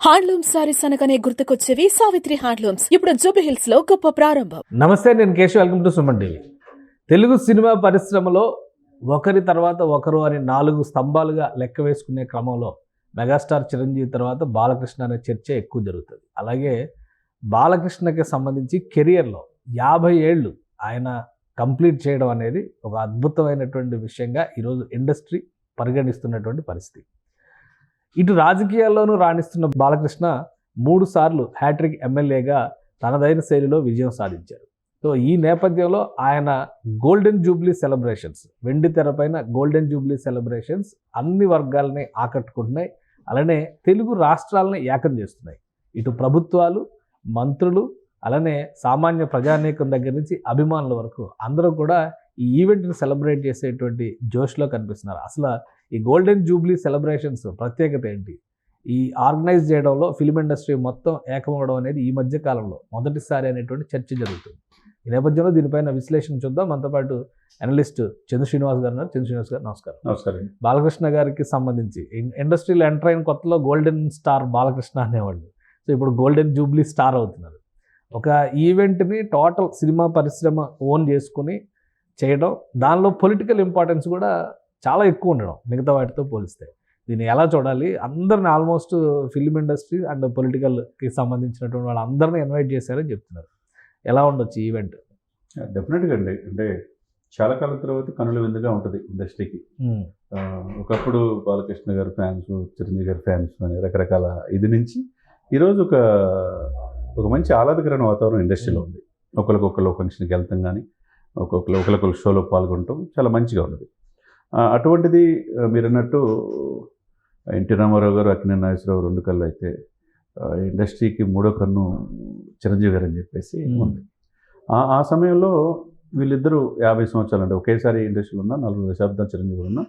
Handloom saris అనగానే గుర్తుకొచ్చేవి Savitri handlooms. ఇప్పుడు జూబీ hills లో గొప్ప ప్రారంభం. నమస్తే, నేను Keshav. Welcome to Suman TV. Telugu cinema పరిశ్రమలో ఒకరి తర్వాత ఒకరు అని 4 స్తంభాలుగా లెక్క వేసుకునే క్రమంలో మెగాస్టార్ చిరంజీవి తర్వాత బాలకృష్ణ అనే చర్చ ఎక్కువ జరుగుతుంది. అలాగే బాలకృష్ణకి సంబంధించి కెరియర్లో 50 ఏళ్ళు ఆయన కంప్లీట్ చేయడం అనేది ఒక అద్భుతమైనటువంటి విషయంగా ఈరోజు ఇండస్ట్రీ పరిగణిస్తున్నటువంటి పరిస్థితి. ఇటు రాజకీయాల్లోనూ రాణిస్తున్న బాలకృష్ణ 3 సార్లు హ్యాట్రిక్ ఎమ్మెల్యేగా తనదైన శైలిలో విజయం సాధించారు. సో ఈ నేపథ్యంలో ఆయన గోల్డెన్ జూబ్లీ సెలబ్రేషన్స్, వెండి తెరపైన గోల్డెన్ జూబ్లీ సెలబ్రేషన్స్ అన్ని వర్గాలని ఆకట్టుకుంటున్నాయి. అలానే తెలుగు రాష్ట్రాలని ఏకం చేస్తున్నాయి. ఇటు ప్రభుత్వాలు, మంత్రులు, అలానే సామాన్య ప్రజానీకం దగ్గర నుంచి అభిమానుల వరకు అందరూ కూడా ఈ ఈవెంట్ని సెలబ్రేట్ చేసేటువంటి జోష్లో కనిపిస్తున్నారు. అసలు ఈ గోల్డెన్ జూబ్లీ సెలబ్రేషన్స్ ప్రత్యేకత ఏంటి? ఈ ఆర్గనైజ్ చేయడంలో ఫిల్మ్ ఇండస్ట్రీ మొత్తం ఏకమవడం అనేది ఈ మధ్య కాలంలో మొదటిసారి అనేటువంటి చర్చ జరుగుతుంది. ఈ నేపథ్యంలో దీనిపైన విశ్లేషణ చూద్దాం. మనతో పాటు అనలిస్ట్ చంద్ర శ్రీనివాస్ గారు ఉన్నారు. చంద్ర శ్రీనివాస్ గారు నమస్కారం. నమస్కారం. బాలకృష్ణ గారికి సంబంధించి ఇండస్ట్రీలో ఎంటర్ అయిన కొత్తలో గోల్డెన్ స్టార్ బాలకృష్ణ అనేవాళ్ళు. సో ఇప్పుడు గోల్డెన్ జూబ్లీ స్టార్ అవుతున్నారు. ఒక ఈవెంట్ని టోటల్ సినిమా పరిశ్రమ ఓన్ చేసుకుని చేయడం, దానిలో పొలిటికల్ ఇంపార్టెన్స్ కూడా చాలా ఎక్కువ ఉండడం మిగతా వాటితో పోలిస్తే. దీన్ని ఎలా చూడాలి? అందరిని ఆల్మోస్ట్ ఫిల్మ్ ఇండస్ట్రీ అండ్ పొలిటికల్కి సంబంధించినటువంటి వాళ్ళు అందరినీ ఇన్వైట్ చేశారని చెప్తున్నారు. ఎలా ఉండొచ్చు ఈవెంట్? డెఫినెట్గా అండి. అంటే చాలా కాలం తర్వాత కనుల విందుగా ఉంటుంది ఇండస్ట్రీకి. ఒకప్పుడు బాలకృష్ణ గారి ఫ్యాన్స్, చిరంజీవి గారి ఫ్యాన్స్ అని రకరకాల ఇది నుంచి ఈరోజు ఒక మంచి ఆహ్లాదకరమైన వాతావరణం ఇండస్ట్రీలో ఉంది. ఒకరికొకరు ఫంక్షన్కి వెళ్తాం కానీ ఒకరికొకరు షోలో పాల్గొనటం చాలా మంచిగా ఉన్నది. అటువంటిది మీరు అన్నట్టు ఎన్టీ రామారావు గారు, అక్కినేని నాగేశ్వరరావు 2 కళ్ళు అయితే ఇండస్ట్రీకి 3వ కన్ను చిరంజీవి గారు అని చెప్పేసి ఉంది. ఆ సమయంలో వీళ్ళిద్దరూ 50 సంవత్సరాలు, అంటే ఒకేసారి ఇండస్ట్రీలో ఉన్న 4 దశాబ్దాలు చిరంజీవి ఉన్న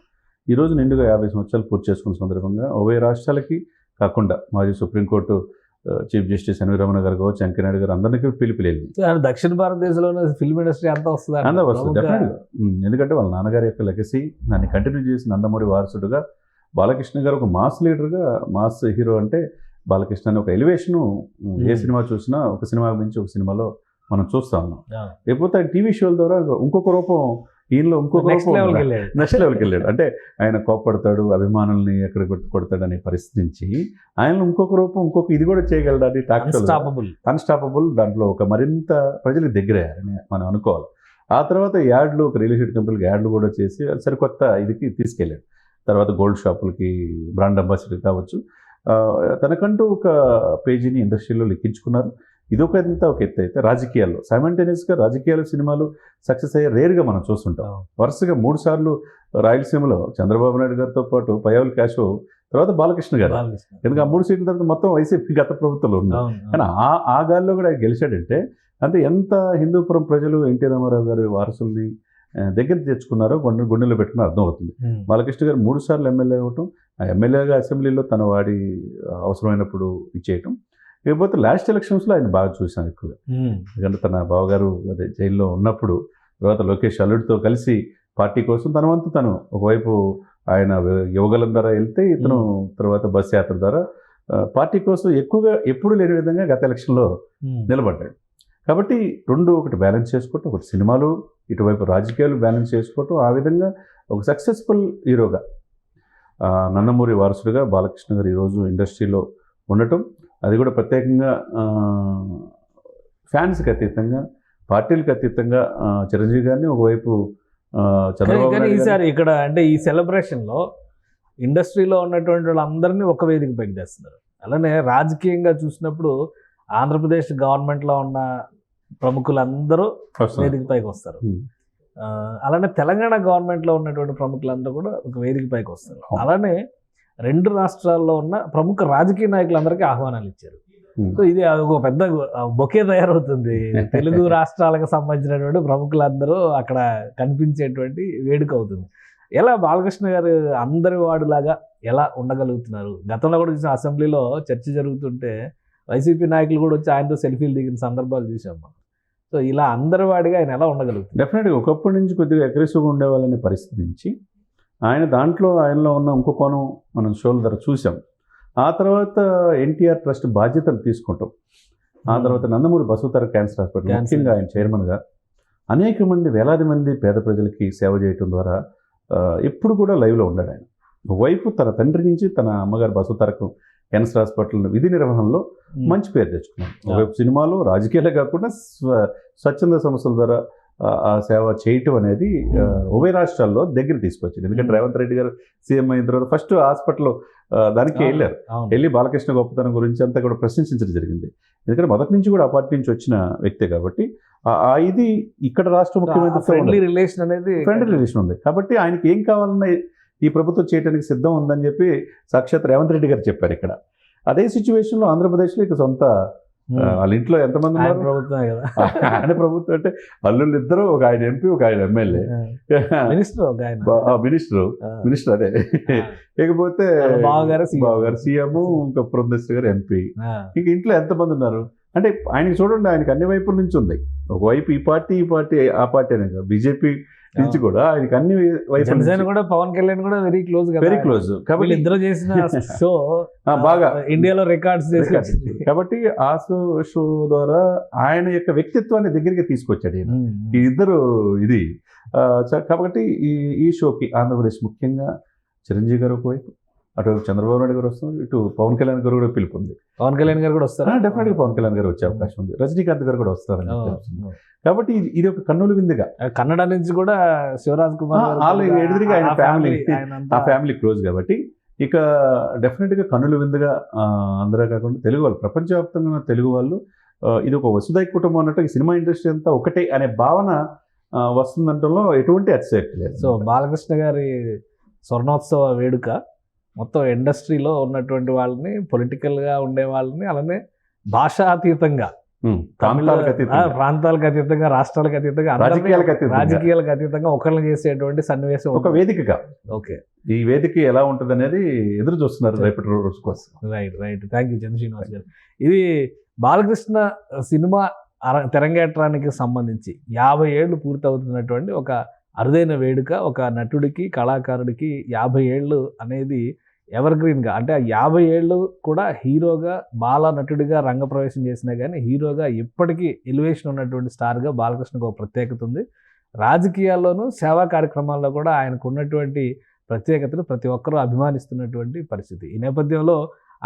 ఈరోజు నిండుగా 50 సంవత్సరాలు పూర్తి చేసుకున్న సందర్భంగా ఉభయ రాష్ట్రాలకి కాకుండా మాజీ supreme court chief justice N V Ramana గారు కావచ్చు, వెంకయ్యనాయుడు గారు అందరికీ పిలుపులేదు. దక్షిణ భారతదేశంలో ఫిల్మ్ ఇండస్ట్రీ అంతా వస్తుంది డెఫినెట్గా. ఎందుకంటే వాళ్ళ నాన్నగారి యొక్క లెగసీ దాన్ని కంటిన్యూ చేసి నందమూరి వారసుడుగా బాలకృష్ణ గారు ఒక మాస్ లీడర్గా, మాస్ హీరో అంటే బాలకృష్ణ అని ఒక ఎలివేషను ఏ సినిమా చూసినా ఒక సినిమా మించి ఒక సినిమాలో మనం చూస్తా ఉన్నాం. లేకపోతే టీవీ షోల ద్వారా ఇంకొక రూపం, ఈయనలో ఇంకొక రూపం నెక్స్ట్ లెవెల్కి వెళ్ళాడు. అంటే ఆయన కోప్పడతాడు, అభిమానుల్ని ఎక్కడ కొడతాడు అనే పరిస్థితి నుంచి ఆయన ఇంకొక రూపం, ఇంకొక ఇది కూడా చేయగలడాన్ని అన్స్టాపబుల్ దాంట్లో ఒక మరింత ప్రజలకు దగ్గరయ్యారని మనం అనుకోవాలి. ఆ తర్వాత యాడ్లు, ఒక రియల్ ఎస్టేట్ కంపెనీలకు యాడ్లు కూడా చేసి సరికొత్త ఇదికి తీసుకెళ్ళాడు. తర్వాత గోల్డ్ షాపులకి బ్రాండ్ అంబాసిడర్ కావచ్చు, తనకంటూ ఒక పేజీని ఇండస్ట్రీలో లెక్కించుకున్నారు. ఇది ఒక ఎత్తు అయితే రాజకీయాల్లో సైమల్టేనియస్గా రాజకీయాలు, సినిమాలు సక్సెస్ అయ్యే రేర్గా మనం చూస్తుంటాం. వరుసగా 3 సార్లు రాయలసీమలో చంద్రబాబు నాయుడు గారితో పాటు పయ్యావుల కేశవ్, తర్వాత బాలకృష్ణ గారు. ఎందుకంటే ఆ 3 సీట్ల తర్వాత మొత్తం వైసీపీ గత ప్రభుత్వంలో ఉన్నారు. కానీ ఆ గాల్లో కూడా ఆయన గెలిచాడంటే అంటే ఎంత హిందూపురం ప్రజలు ఎన్టీ రామారావు గారి వారసుల్ని దగ్గర తెచ్చుకున్నారో గుండెల్లో పెట్టుకుని అర్థమవుతుంది. బాలకృష్ణ గారు 3 సార్లు ఎమ్మెల్యే అవ్వటం, ఆ ఎమ్మెల్యేగా అసెంబ్లీలో తన వాడి అవసరమైనప్పుడు ఇచ్చేయటం. లేకపోతే లాస్ట్ ఎలక్షన్స్లో ఆయన బాగా చూసాం ఎక్కువగా. ఎందుకంటే తన బావగారు అదే జైల్లో ఉన్నప్పుడు, తర్వాత లోకేష్ అల్లుడితో కలిసి పార్టీ కోసం తన వంతు తను ఒకవైపు ఆయన యువగలం ద్వారా వెళ్తే, ఇతను తర్వాత బస్ యాత్ర ద్వారా పార్టీ కోసం ఎక్కువగా ఎప్పుడు లేని విధంగా గత ఎలక్షన్లో నిలబడ్డాడు. కాబట్టి ఒకటి బ్యాలెన్స్ చేసుకోవటం, ఒకటి సినిమాలు, ఇటువైపు రాజకీయాలు బ్యాలెన్స్ చేసుకోవటం, ఆ విధంగా ఒక సక్సెస్ఫుల్ హీరోగా నందమూరి వారసుడిగా బాలకృష్ణ గారు ఈరోజు ఇండస్ట్రీలో ఉండటం, అది కూడా ప్రత్యేకంగా ఫ్యాన్స్కి అతీతంగా, పార్టీలకు అతీతంగా చిరంజీవి గారిని ఒకవైపు చంద్రబాబు నాయుడు ఈసారి ఇక్కడ అంటే ఈ సెలబ్రేషన్లో ఇండస్ట్రీలో ఉన్నటువంటి వాళ్ళందరినీ ఒక వేదిక పైకి తెస్తున్నారు. అలానే రాజకీయంగా చూసినప్పుడు ఆంధ్రప్రదేశ్ గవర్నమెంట్లో ఉన్న ప్రముఖులందరూ వేదిక పైకి వస్తారు. అలానే తెలంగాణ గవర్నమెంట్లో ఉన్నటువంటి ప్రముఖులందరూ కూడా ఒక వేదిక పైకి వస్తారు. అలానే 2 రాష్ట్రాల్లో ఉన్న ప్రముఖ రాజకీయ నాయకులందరికీ ఆహ్వానాలు ఇచ్చారు. సో ఇది ఒక పెద్ద బొకే తయారవుతుంది. తెలుగు రాష్ట్రాలకు సంబంధించినటువంటి ప్రముఖులందరూ అక్కడ కనిపించేటువంటి వేడుక అవుతుంది. ఎలా బాలకృష్ణ గారు అందరి వాడులాగా ఎలా ఉండగలుగుతున్నారు? గతంలో కూడా చూసిన అసెంబ్లీలో చర్చ జరుగుతుంటే వైసీపీ నాయకులు కూడా వచ్చి ఆయనతో సెల్ఫీలు దిగిన సందర్భాలు చూసాం మనం. సో ఇలా అందరి వాడిగా ఆయన ఎలా ఉండగలుగుతారు? డెఫినెట్గా ఒకప్పటి నుంచి కొద్దిగా అగ్రెసివ్గా ఉండేవాళ్ళనే పరిస్థితి నుంచి ఆయనలో ఉన్న ఇంకో కోణం మనం షోల ద్వారా చూసాం. ఆ తర్వాత ఎన్టీఆర్ ట్రస్ట్ బాధ్యతలు తీసుకుంటాం. ఆ తర్వాత నందమూరి బసవతారక క్యాన్సర్ హాస్పిటల్ ముఖ్యంగా ఆయన చైర్మన్గా అనేక మంది వేలాది మంది పేద ప్రజలకి సేవ చేయటం ద్వారా ఎప్పుడు కూడా లైవ్లో ఉన్నాడు ఆయన. వైపు తన తండ్రి నుంచి తన అమ్మగారు బసవతారక క్యాన్సర్ హాస్పిటల్ విధి నిర్వహణలో మంచి పేరు తెచ్చుకున్నాడు. ఒకవైపు సినిమాలు రాజకీయాలే కాకుండా స్వచ్ఛంద సంస్థల ద్వారా ఆ సేవ చేయటం అనేది ఉభయ రాష్ట్రాల్లో దగ్గర తీసుకొచ్చింది. ఎందుకంటే రేవంత్ రెడ్డి గారు సీఎం అయిన తర్వాత ఫస్ట్ హాస్పిటల్లో దానికి వెళ్ళారు. వెళ్ళి బాలకృష్ణ గొప్పతనం గురించి అంతా కూడా ప్రశంసించడం జరిగింది. ఎందుకంటే మొదటి నుంచి కూడా ఆ పార్టీ నుంచి వచ్చిన వ్యక్తే కాబట్టి ఇది ఇక్కడ రాష్ట్ర ముఖ్యమంత్రితో ఫ్రెండ్లీ రిలేషన్ అనేది ఫ్రెండ్లీ రిలేషన్ ఉంది కాబట్టి ఆయనకి ఏం కావాలన్నా ఈ ప్రభుత్వం చేయడానికి సిద్ధం ఉందని చెప్పి సాక్షాత్ రేవంత్ రెడ్డి గారు చెప్పారు. ఇక్కడ అదే సిచ్యువేషన్లో ఆంధ్రప్రదేశ్లో ఇక సొంత వాళ్ళ ఇంట్లో ఎంతమంది ఉన్నారు? ప్రభుత్వమే కదా. ఆయన ప్రభుత్వం అంటే అల్లుళ్ళు ఇద్దరు, ఒక ఆయన ఎంపీ, ఒక ఆయన ఎమ్మెల్యే, మినిస్టర్ అదే. ఇకపోతే బావగారు సీఎం, ఇంకా పురంధేశ్వరి గారు ఎంపీ. ఇంక ఇంట్లో ఎంతమంది ఉన్నారు అంటే ఆయనకి చూడండి, ఆయనకి అన్ని వైపుల నుంచి ఉంది. ఒకవైపు ఈ పార్టీ ఆ పార్టీ అనే కాదు, బీజేపీ నుంచి కూడా ఆయనకి అన్ని వైపు కూడా పవన్ కళ్యాణ్ కూడా వెరీ క్లోజ్ కాబట్టి ఇద్దరు చేసిన షో బాగా ఇండియాలో రికార్డ్స్ కాబట్టి ఆ షో ద్వారా ఆయన యొక్క వ్యక్తిత్వాన్ని దగ్గరికి తీసుకొచ్చాడు ఈయన. ఈ ఇద్దరు ఇది కాబట్టి ఈ షోకి ఆంధ్రప్రదేశ్ ముఖ్యంగా చిరంజీవి గారు ఒకవైపు, అటువైపు చంద్రబాబు నాయుడు గారు వస్తున్నారు, ఇటు పవన్ కళ్యాణ్ గారు కూడా పిలుపు ఉంది. పవన్ కళ్యాణ్ గారు కూడా వస్తారు, డెఫినెట్గా పవన్ కళ్యాణ్ గారు వచ్చే అవకాశం ఉంది. రజనీకాంత్ గారు కూడా వస్తారని కాబట్టి ఇది ఒక కన్నుల విందుగా. కన్నడ నుంచి కూడా శివరాజ్ కుమార్ ఎదురుగా ఆ ఫ్యామిలీ క్లోజ్ కాబట్టి ఇక డెఫినెట్గా కన్నుల విందుగా అందరూ కాకుండా తెలుగు వాళ్ళు, ప్రపంచవ్యాప్తంగా ఉన్న తెలుగు వాళ్ళు ఇది ఒక వసుదైక కుటుంబం అన్నట్టు ఈ సినిమా ఇండస్ట్రీ అంతా ఒకటే అనే భావన వస్తుందంటలో ఎటువంటి అతిశయక్తి లేదు. సో బాలకృష్ణ గారి స్వర్ణోత్సవ వేడుక మొత్తం ఇండస్ట్రీలో ఉన్నటువంటి వాళ్ళని, పొలిటికల్గా ఉండే వాళ్ళని, అలానే భాషాతీతంగా, ప్రాంతాలకు అతీతంగా, రాష్ట్రాలకు అతీతంగా, రాజకీయాలకు అతీతంగా ఒకరిని చేసేటువంటి సన్నివేశం, ఒక వేదికగా. ఓకే, ఈ వేదిక ఎలా ఉంటుంది అనేది ఎదురు చూస్తున్నారు రేపటి రోజు కోసం. రైట్. థ్యాంక్ యూ చంద్ర శ్రీనివాస్ గారు. ఇది బాలకృష్ణ సినిమా తెరంగేట్రానికి సంబంధించి 50 ఏళ్ళు పూర్తవుతున్నటువంటి ఒక అరుదైన వేడుక. ఒక నటుడికి, కళాకారుడికి 50 ఏళ్ళు అనేది ఎవర్ గ్రీన్గా, అంటే 50 ఏళ్ళు కూడా హీరోగా, బాల నటుడిగా రంగప్రవేశం చేసినా కానీ హీరోగా ఇప్పటికీ ఎలివేషన్ ఉన్నటువంటి స్టార్గా బాలకృష్ణకు ఒక ప్రత్యేకత ఉంది. రాజకీయాల్లోనూ, సేవా కార్యక్రమాల్లో కూడా ఆయనకు ఉన్నటువంటి ప్రత్యేకతలు ప్రతి ఒక్కరూ అభిమానిస్తున్నటువంటి పరిస్థితి. ఈ నేపథ్యంలో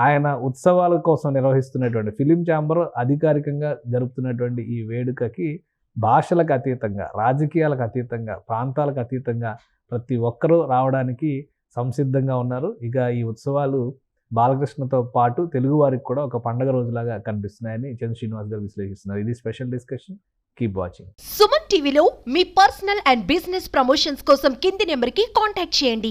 ఆయన ఉత్సవాల కోసం నిర్వహిస్తున్నటువంటి ఫిలిం ఛాంబర్ అధికారికంగా జరుపుతున్నటువంటి ఈ వేడుకకి భాషలకు అతీతంగా, రాజకీయాలకు అతీతంగా, ప్రాంతాలకు అతీతంగా ప్రతి ఒక్కరూ రావడానికి సంసిద్ధంగా ఉన్నారు. ఇక ఈ ఉత్సవాలు బాలకృష్ణతో పాటు తెలుగు వారికి కూడా ఒక పండగ రోజులాగా కనిపిస్తున్నాయని చంద్ర శ్రీనివాస్ గారు విశ్లేషిస్తున్నారు. ఇది special discussion. Keep watching. Suman టీవీలో మీ పర్సనల్ అండ్ బిజినెస్ ప్రమోషన్స్ కోసం కింది నెంబర్కి కాంటాక్ట్ చేయండి.